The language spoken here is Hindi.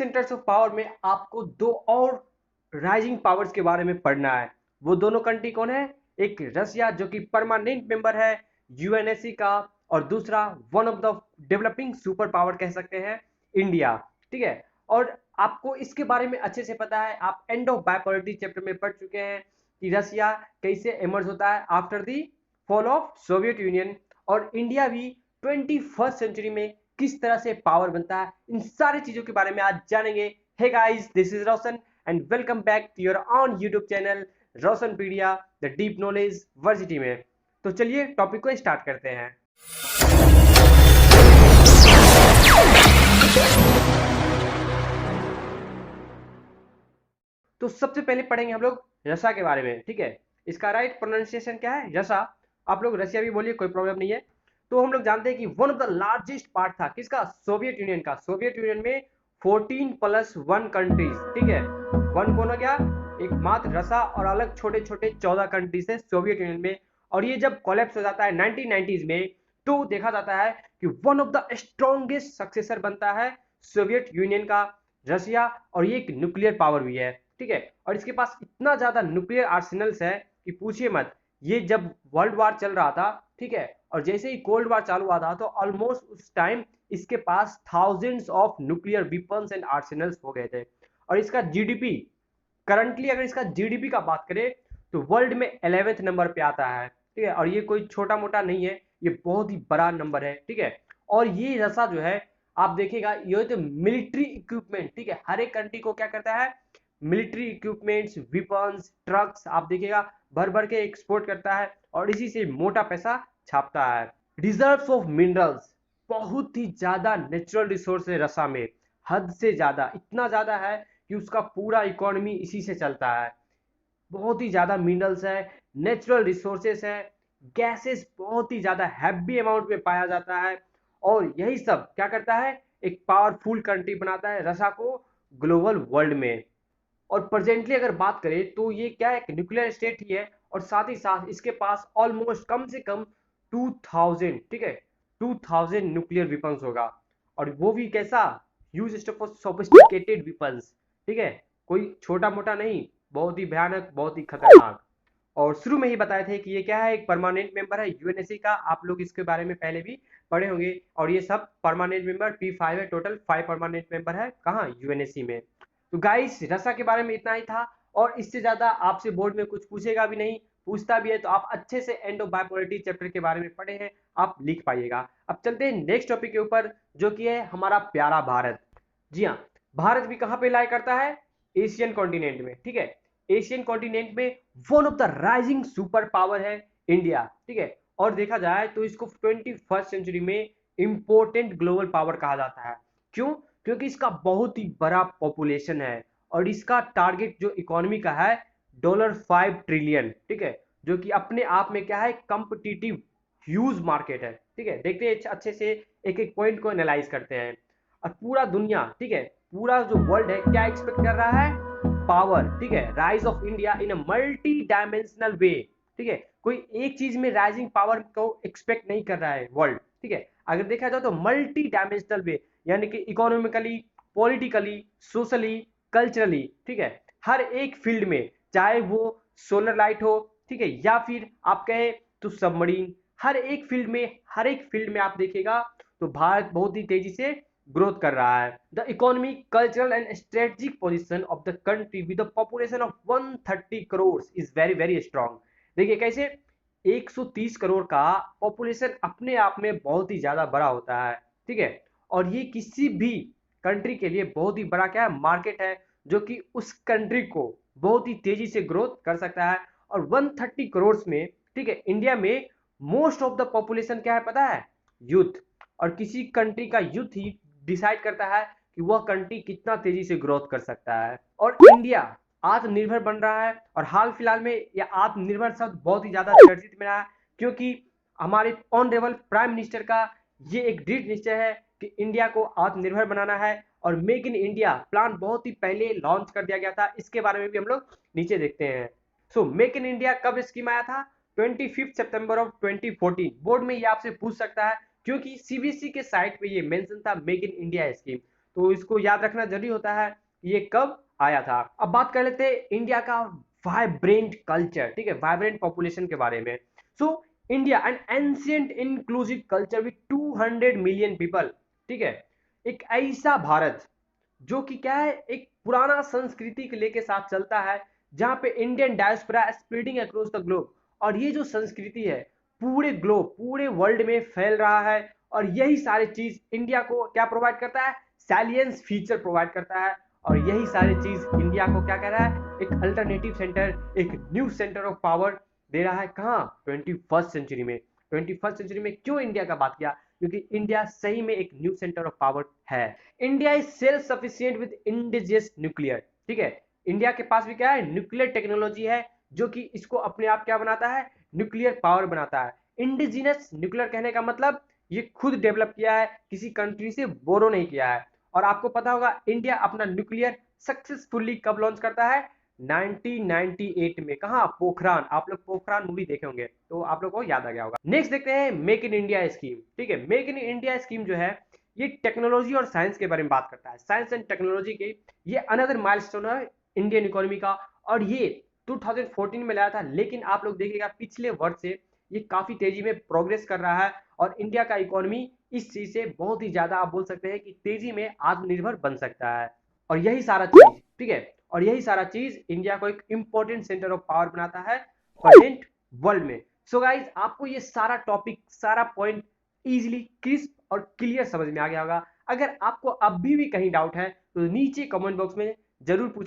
सेंटर्स ऑफ पावर में आपको दो और राइजिंग पावर्स के बारे में पढ़ना है। वो दोनों कंट्री कौन है? एक रसिया जो कि परमानेंट मेंबर है यूएनएससी का, और दूसरा one of the developing super power कह सकते हैं, इंडिया। ठीक है, और आपको इसके बारे में अच्छे से पता है, आप एंड ऑफ बायपोलरिटी चैप्टर में पढ़ चुके हैं कि रसिया कैसे इमर्ज होता है after the fall of Soviet union, और इंडिया भी 21st सेंचुरी में किस तरह से पावर बनता है। इन सारी चीजों के बारे में आज जानेंगे। Hey guys, this is Roshan and welcome back to your own YouTube channel Roshanpedia the deep knowledge varsity में। तो चलिए टॉपिक को स्टार्ट करते हैं। तो सबसे पहले पढ़ेंगे हम लोग रसा के बारे में। ठीक है, इसका राइट प्रोनाउंसिएशन क्या है? रसा। आप लोग रसिया भी बोलिए, कोई प्रॉब्लम नहीं है। तो हम लोग जानते हैं कि one of the largest part था किसका? सोवियत यूनियन का। सोवियत यूनियन में 14+1 कंट्रीज। ठीक है, वन कौन हो गया? एक मात्र रसा, और अलग छोटे छोटे 14 कंट्रीज है सोवियत यूनियन में। और ये जब कोलैप्स हो जाता है 1990s में, तो देखा जाता है कि one of the strongest successor बनता है सोवियत यूनियन का रसिया, और ये एक न्यूक्लियर पावर भी है। ठीक है, और इसके पास इतना ज्यादा न्यूक्लियर आर्सेनल्स है कि पूछिए मत। ये जब वर्ल्ड वार चल रहा था, ठीक है, और जैसे ही कोल्ड वार चालू हुआ था, तो ऑलमोस्ट उस टाइम इसके पास thousands of nuclear weapons and arsenals हो गए थे। और इसका जीडीपी करंटली, अगर इसका जीडीपी का बात करें, तो वर्ल्ड में 11th नंबर पे आता है। ठीक है, और ये कोई छोटा मोटा नहीं है, ये बहुत ही बड़ा नंबर है। ठीक है, और ये रसा जो है, आप देखिएगा, ये तो मिलिट्री इक्विपमेंट, ठीक है, हर एक कंट्री को क्या करता है? मिलिट्री इक्विपमेंट्स, वेपन्स, ट्रक्स, आप देखिएगा भर भर के एक्सपोर्ट करता है, और इसी से मोटा पैसा छापता है। रिजर्व्स ऑफ मिनरल्स, बहुत ही ज्यादा नेचुरल रिसोर्स है रसा में, हद से ज्यादा, इतना ज्यादा है कि उसका पूरा इकोनॉमी इसी से चलता है। बहुत ही ज्यादा मिनरल्स है, नेचुरल रिसोर्सेस है, गैसेस बहुत ही ज्यादा हैवी अमाउंट में पाया जाता है, और यही सब क्या करता है? एक पावरफुल कंट्री बनाता है रसा को ग्लोबल वर्ल्ड में। और प्रेजेंटली अगर बात करें, तो ये क्या है? एक न्यूक्लियर स्टेट ही है, और साथ ही साथ इसके पास ऑलमोस्ट कम से कम 2000, ठीक है, 2000 न्यूक्लियर वेपन्स होगा, और वो भी कैसा? Use for sophisticated weapons. ठीक है, कोई छोटा मोटा नहीं, बहुत ही भयानक, बहुत ही खतरनाक। और शुरू में ही बताए थे कि ये क्या है? एक परमानेंट मेंबर है यूएनएससी का। आप लोग इसके बारे में पहले भी पढ़े होंगे, और ये सब परमानेंट मेंबर P5 है, टोटल 5 परमानेंट मेंबर है कहाँ? यूएनएससी में। तो गाइस, रसा के बारे में इतना ही था, और इससे ज्यादा आपसे बोर्ड में कुछ पूछेगा भी नहीं। पूछता भी है तो आप अच्छे से एंड ऑफ बायपोलरिटी चैप्टर के बारे में पढ़े हैं, आप लिख पाइएगा। अब चलते हैं नेक्स्ट टॉपिक के ऊपर, जो कि है हमारा प्यारा भारत। जी हाँ, भारत भी कहाँ पे लाई करता है? एशियन कॉन्टिनेंट में। ठीक है, एशियन कॉन्टिनेंट में one of the rising super power है इंडिया। ठीक है, और देखा जाए तो इसको 21st सेंचुरी में इंपोर्टेंट ग्लोबल पावर कहा जाता है। क्यों? क्योंकि इसका बहुत ही बड़ा पॉपुलेशन है, और इसका टारगेट जो इकोनॉमी का है $5 ट्रिलियन। ठीक है, जो कि अपने आप में क्या है? कॉम्पिटिटिव ह्यूज मार्केट है। ठीक है, देखते हैं अच्छे से, एक एक पॉइंट को एनालाइज करते हैं। और पूरा दुनिया, ठीक है, पूरा जो वर्ल्ड है, क्या एक्सपेक्ट कर रहा है? पावर। ठीक है, rise of India in a multi dimensional way. ठीक है, कोई एक चीज में राइजिंग पावर को एक्सपेक्ट नहीं कर रहा है वर्ल्ड। ठीक है, अगर देखा जाए तो मल्टी डायमेंशनल वे, यानी कि इकोनॉमिकली, पॉलिटिकली, सोशली, कल्चरली। ठीक है, हर एक फील्ड में, चाहे वो सोलर लाइट हो, ठीक है, या फिर आप कहें तो सबमरीन, हर एक फील्ड में, हर एक फील्ड में आप देखिएगा तो भारत बहुत ही तेजी से ग्रोथ कर रहा है। The economic, cultural and strategic position of the country with the population of 130 crore is very very strong. देखिए कैसे 130 करोड़ का पॉपुलेशन अपने आप में बहुत ही ज्यादा बड़ा होता है। ठीक है, और ये किसी भी कंट्री के लिए बहुत ही बड़ा क्या है? मार्केट है, जो कि उस कंट्री को बहुत ही तेजी से ग्रोथ कर सकता है। और 130 करोड़ में, ठीक है, इंडिया में मोस्ट ऑफ द पॉपुलेशन क्या है पता है? यूथ। और किसी कंट्री का यूथ ही डिसाइड करता है कि वह कंट्री कितना तेजी से ग्रोथ कर सकता है। और इंडिया आत्मनिर्भर बन रहा है, और हाल फिलहाल में यह आत्मनिर्भर शब्द बहुत ही ज्यादा चर्चित में रहा है, क्योंकि हमारे ऑनरेबल प्राइम मिनिस्टर का ये एक दृढ़ निश्चय है कि इंडिया को आत्मनिर्भर बनाना है, और मेक इन इंडिया प्लान बहुत ही पहले लॉन्च कर दिया गया था। इसके बारे में भी हम लोग नीचे देखते हैं। सो मेक इन इंडिया कब स्कीम आया था? 25 सितंबर ऑफ 2014। बोर्ड में ये आपसे पूछ सकता है, क्योंकि सीबीएसई के साइट पे ये मेंशन था मेक इन इंडिया स्कीम। तो इसको याद रखना जरूरी होता है कि ये कब आया था। अब बात कर लेते हैं इंडिया का वाइब्रेंट कल्चर, ठीक है, वाइब्रेंट पॉपुलेशन के बारे में। So India N ancient inclusive culture with 200 million people, ठीक है, एक ऐसा भारत जो कि क्या है, एक पुराना संस्कृति के लेके साथ चलता है, जहां पे Indian diaspora spreading across the globe, और ये जो संस्कृति है पूरे ग्लोब, पूरे वर्ल्ड में फैल रहा है। और यही सारी चीज इंडिया को क्या प्रोवाइड करता है, सैलियंस फीचर प्रोवाइड करता है। और यही सारी चीज इंडिया को क्या कह रहा है, एक अल्टरनेटिव सेंटर, एक न्यू सेंटर ऑफ पावर दे रहा है। कहाँ, 21st सेंचुरी में। 21st सेंचुरी में क्यों इंडिया का बात किया, क्योंकि इंडिया सही में एक न्यू सेंटर ऑफ पावर है। India is self sufficient with indigenous nuclear, ठीक है, इंडिया के पास भी क्या है, न्यूक्लियर टेक्नोलॉजी है, जो कि इसको अपने आप क्या बनाता है, न्यूक्लियर पावर बनाता है। इंडिजिनस न्यूक्लियर कहने का मतलब ये खुद डेवलप किया है, किसी कंट्री से बोरो नहीं किया है। और आपको पता होगा इंडिया अपना न्यूक्लियर सक्सेसफुली कब लॉन्च करता है, 1998 में। कहा, पोखरान, आप लोग पोखरान मूवी देखे होंगे तो आप लोग को याद आ गया होगा। नेक्स्ट देखते हैं मेक इन इंडिया स्कीम, ठीक है, मेक इन इंडिया स्कीम जो है ये टेक्नोलॉजी और साइंस के बारे में बात करता है, साइंस एंड टेक्नोलॉजी की। ये अनदर माइलस्टोन है इंडियन इकोनॉमी का, और ये 2014 में लाया था, लेकिन आप लोग देखिएगा पिछले वर्ष से ये काफी तेजी में प्रोग्रेस कर रहा है। और इंडिया का इकोनॉमी इस चीज से बहुत ही ज्यादा आप बोल सकते हैं कि तेजी में आत्मनिर्भर बन सकता है। और यही सारा चीज, ठीक है, और यही सारा चीज इंडिया को एक इंपॉर्टेंट सेंटर ऑफ पावर बनाता है प्रेजेंट वर्ल्ड में। सो गाइज, आपको ये सारा टॉपिक, सारा पॉइंट इजीली, क्रिस्प और क्लियर समझ में आ गया होगा। अगर आपको अब भी कहीं डाउट है तो नीचे कमेंट बॉक्स में जरूर पूछ